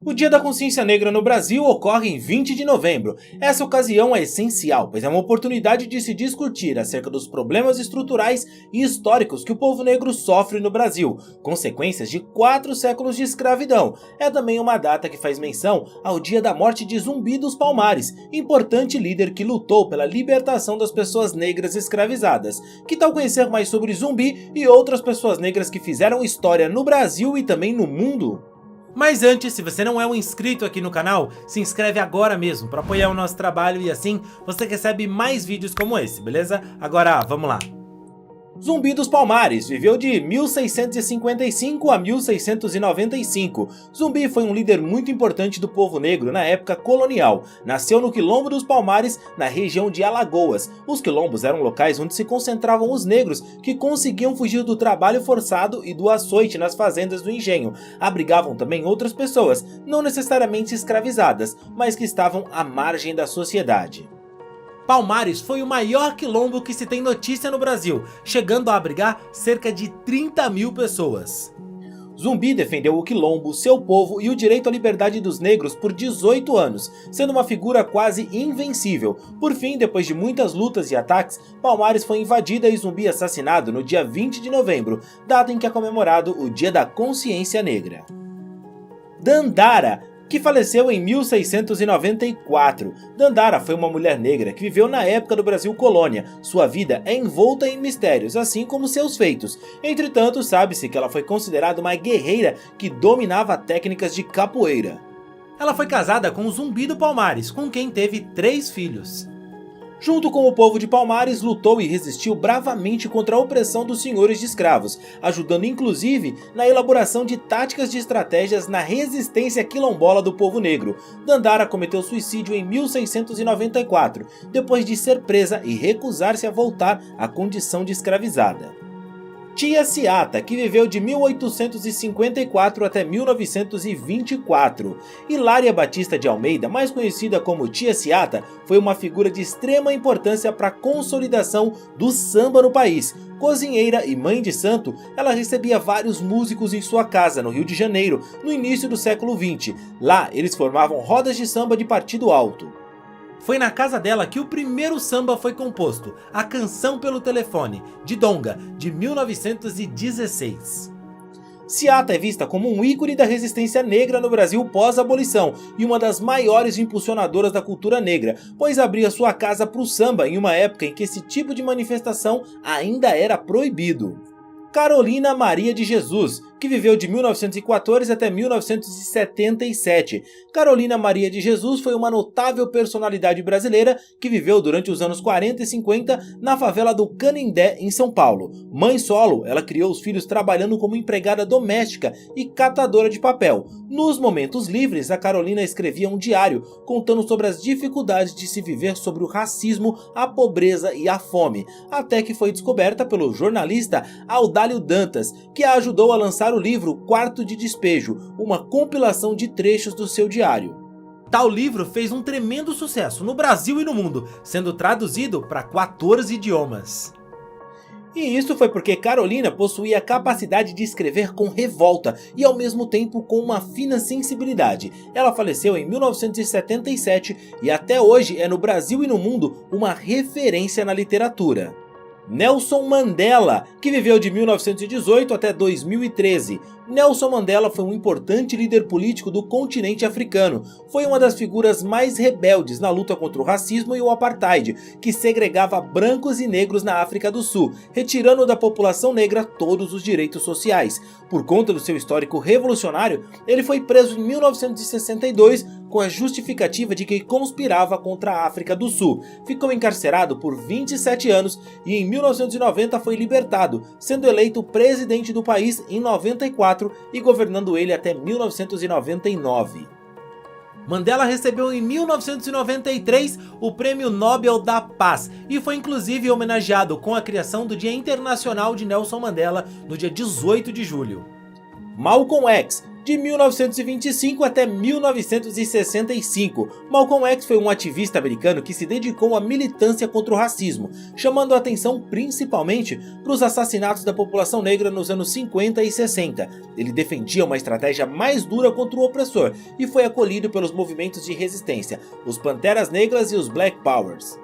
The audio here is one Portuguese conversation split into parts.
O Dia da Consciência Negra no Brasil ocorre em 20 de novembro. Essa ocasião é essencial, pois é uma oportunidade de se discutir acerca dos problemas estruturais e históricos que o povo negro sofre no Brasil, consequências de 4 séculos de escravidão. É também uma data que faz menção ao dia da morte de Zumbi dos Palmares, importante líder que lutou pela libertação das pessoas negras escravizadas. Que tal conhecer mais sobre Zumbi e outras pessoas negras que fizeram história no Brasil e também no mundo? Mas antes, se você não é um inscrito aqui no canal, se inscreve agora mesmo para apoiar o nosso trabalho e assim você recebe mais vídeos como esse, beleza? Agora, vamos lá! Zumbi dos Palmares viveu de 1655 a 1695. Zumbi foi um líder muito importante do povo negro na época colonial. Nasceu no Quilombo dos Palmares, na região de Alagoas. Os quilombos eram locais onde se concentravam os negros que conseguiam fugir do trabalho forçado e do açoite nas fazendas do engenho. Abrigavam também outras pessoas, não necessariamente escravizadas, mas que estavam à margem da sociedade. Palmares foi o maior quilombo que se tem notícia no Brasil, chegando a abrigar cerca de 30 mil pessoas. Zumbi defendeu o quilombo, seu povo e o direito à liberdade dos negros por 18 anos, sendo uma figura quase invencível. Por fim, depois de muitas lutas e ataques, Palmares foi invadida e Zumbi assassinado no dia 20 de novembro, data em que é comemorado o Dia da Consciência Negra. Dandara, que faleceu em 1694. Dandara foi uma mulher negra que viveu na época do Brasil colônia. Sua vida é envolta em mistérios, assim como seus feitos. Entretanto, sabe-se que ela foi considerada uma guerreira que dominava técnicas de capoeira. Ela foi casada com Zumbi do Palmares, com quem teve 3 filhos. Junto com o povo de Palmares, lutou e resistiu bravamente contra a opressão dos senhores de escravos, ajudando inclusive na elaboração de táticas de estratégias na resistência quilombola do povo negro. Dandara cometeu suicídio em 1694, depois de ser presa e recusar-se a voltar à condição de escravizada. Tia Ciata, que viveu de 1854 até 1924. Hilária Batista de Almeida, mais conhecida como Tia Ciata, foi uma figura de extrema importância para a consolidação do samba no país. Cozinheira e mãe de santo, ela recebia vários músicos em sua casa no Rio de Janeiro, no início do século XX. Lá, eles formavam rodas de samba de partido alto. Foi na casa dela que o primeiro samba foi composto, a Canção pelo Telefone, de Donga, de 1916. Ciata é vista como um ícone da resistência negra no Brasil pós-abolição e uma das maiores impulsionadoras da cultura negra, pois abria sua casa para o samba em uma época em que esse tipo de manifestação ainda era proibido. Carolina Maria de Jesus, que viveu de 1914 até 1977. Carolina Maria de Jesus foi uma notável personalidade brasileira que viveu durante os anos 40 e 50 na favela do Canindé, em São Paulo. Mãe solo, ela criou os filhos trabalhando como empregada doméstica e catadora de papel. Nos momentos livres, a Carolina escrevia um diário contando sobre as dificuldades de se viver sobre o racismo, a pobreza e a fome, até que foi descoberta pelo jornalista Audálio Dantas, que a ajudou a lançar o livro Quarto de Despejo, uma compilação de trechos do seu diário. Tal livro fez um tremendo sucesso no Brasil e no mundo, sendo traduzido para 14 idiomas. E isso foi porque Carolina possuía a capacidade de escrever com revolta e ao mesmo tempo com uma fina sensibilidade. Ela faleceu em 1977 e até hoje é no Brasil e no mundo uma referência na literatura. Nelson Mandela, que viveu de 1918 até 2013. Nelson Mandela foi um importante líder político do continente africano. Foi uma das figuras mais rebeldes na luta contra o racismo e o apartheid, que segregava brancos e negros na África do Sul, retirando da população negra todos os direitos sociais. Por conta do seu histórico revolucionário, ele foi preso em 1962 com a justificativa de que conspirava contra a África do Sul. Ficou encarcerado por 27 anos e em 1990 foi libertado, sendo eleito presidente do país em 94 e governando ele até 1999. Mandela recebeu em 1993 o Prêmio Nobel da Paz e foi inclusive homenageado com a criação do Dia Internacional de Nelson Mandela no dia 18 de julho. Malcolm X, De 1925 até 1965, Malcolm X foi um ativista americano que se dedicou à militância contra o racismo, chamando a atenção principalmente para os assassinatos da população negra nos anos 50 e 60. Ele defendia uma estratégia mais dura contra o opressor e foi acolhido pelos movimentos de resistência, os Panteras Negras e os Black Powers.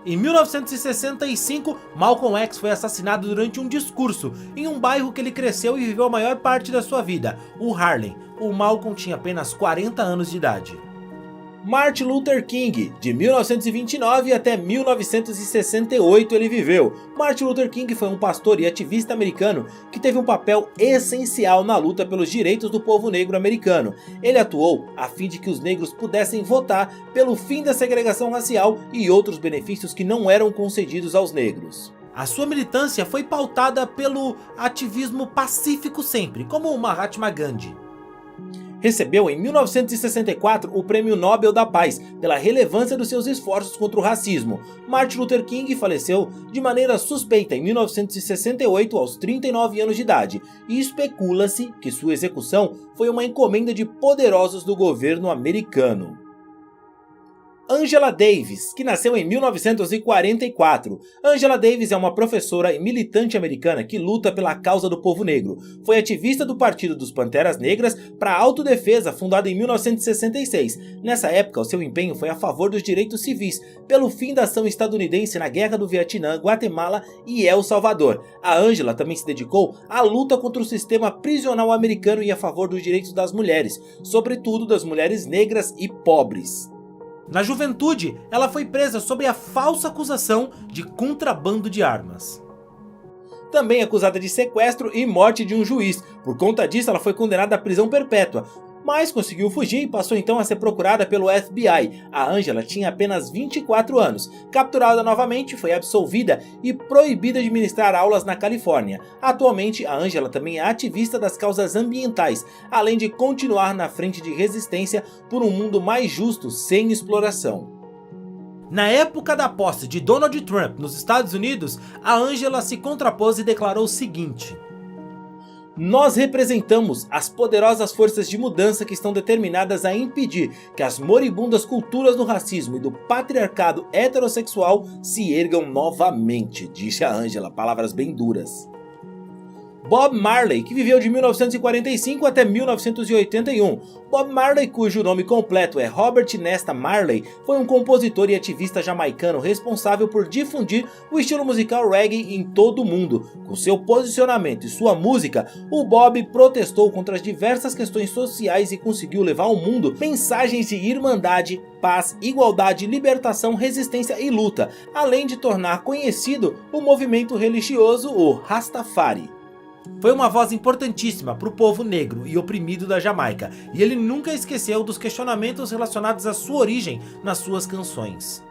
Em 1965, Malcolm X foi assassinado durante um discurso em um bairro que ele cresceu e viveu a maior parte da sua vida, o Harlem. O Malcolm tinha apenas 40 anos de idade. Martin Luther King, de 1929 até 1968 ele viveu. Martin Luther King foi um pastor e ativista americano que teve um papel essencial na luta pelos direitos do povo negro americano. Ele atuou a fim de que os negros pudessem votar pelo fim da segregação racial e outros benefícios que não eram concedidos aos negros. A sua militância foi pautada pelo ativismo pacífico sempre, como Mahatma Gandhi. Recebeu em 1964 o Prêmio Nobel da Paz pela relevância dos seus esforços contra o racismo. Martin Luther King faleceu de maneira suspeita em 1968 aos 39 anos de idade e especula-se que sua execução foi uma encomenda de poderosos do governo americano. Angela Davis, que nasceu em 1944. Angela Davis é uma professora e militante americana que luta pela causa do povo negro. Foi ativista do Partido dos Panteras Negras para a Autodefesa, fundado em 1966. Nessa época, o seu empenho foi a favor dos direitos civis, pelo fim da ação estadunidense na Guerra do Vietnã, Guatemala e El Salvador. A Angela também se dedicou à luta contra o sistema prisional americano e a favor dos direitos das mulheres, sobretudo das mulheres negras e pobres. Na juventude, ela foi presa sob a falsa acusação de contrabando de armas. Também acusada de sequestro e morte de um juiz. Por conta disso, ela foi condenada à prisão perpétua, mas conseguiu fugir e passou então a ser procurada pelo FBI. A Angela tinha apenas 24 anos. Capturada novamente, foi absolvida e proibida de ministrar aulas na Califórnia. Atualmente, a Angela também é ativista das causas ambientais, além de continuar na frente de resistência por um mundo mais justo, sem exploração. Na época da posse de Donald Trump nos Estados Unidos, a Angela se contrapôs e declarou o seguinte: "Nós representamos as poderosas forças de mudança que estão determinadas a impedir que as moribundas culturas do racismo e do patriarcado heterossexual se ergam novamente", disse a Angela, palavras bem duras. Bob Marley, que viveu de 1945 até 1981. Bob Marley, cujo nome completo é Robert Nesta Marley, foi um compositor e ativista jamaicano responsável por difundir o estilo musical reggae em todo o mundo. Com seu posicionamento e sua música, o Bob protestou contra as diversas questões sociais e conseguiu levar ao mundo mensagens de irmandade, paz, igualdade, libertação, resistência e luta, além de tornar conhecido o movimento religioso, o Rastafari. Foi uma voz importantíssima para o povo negro e oprimido da Jamaica, e ele nunca esqueceu dos questionamentos relacionados à sua origem nas suas canções.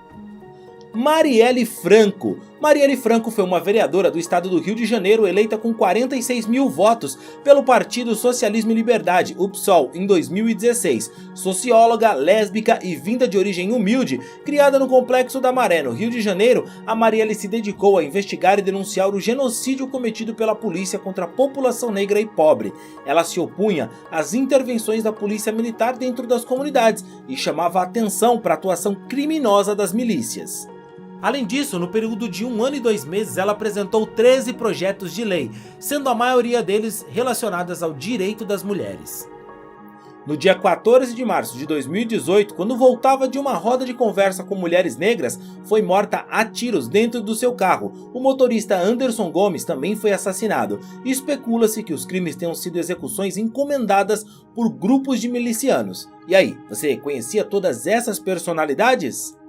Marielle Franco. Marielle Franco foi uma vereadora do estado do Rio de Janeiro eleita com 46 mil votos pelo Partido Socialismo e Liberdade, o PSOL, em 2016. Socióloga, lésbica e vinda de origem humilde, criada no Complexo da Maré, no Rio de Janeiro, a Marielle se dedicou a investigar e denunciar o genocídio cometido pela polícia contra a população negra e pobre. Ela se opunha às intervenções da polícia militar dentro das comunidades e chamava a atenção para a atuação criminosa das milícias. Além disso, no período de 1 ano e 2 meses, ela apresentou 13 projetos de lei, sendo a maioria deles relacionadas ao direito das mulheres. No dia 14 de março de 2018, quando voltava de uma roda de conversa com mulheres negras, foi morta a tiros dentro do seu carro. O motorista Anderson Gomes também foi assassinado. Especula-se que os crimes tenham sido execuções encomendadas por grupos de milicianos. E aí, você conhecia todas essas personalidades?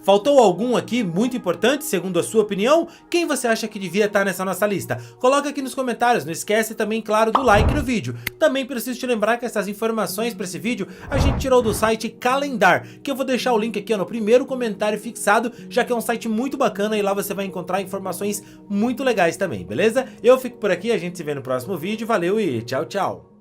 Faltou algum aqui muito importante, segundo a sua opinião? Quem você acha que devia estar nessa nossa lista? Coloca aqui nos comentários, não esquece também, claro, do like no vídeo. Também preciso te lembrar que essas informações para esse vídeo a gente tirou do site Calendar, que eu vou deixar o link aqui no primeiro comentário fixado, já que é um site muito bacana e lá você vai encontrar informações muito legais também, beleza? Eu fico por aqui, a gente se vê no próximo vídeo, valeu e tchau, tchau!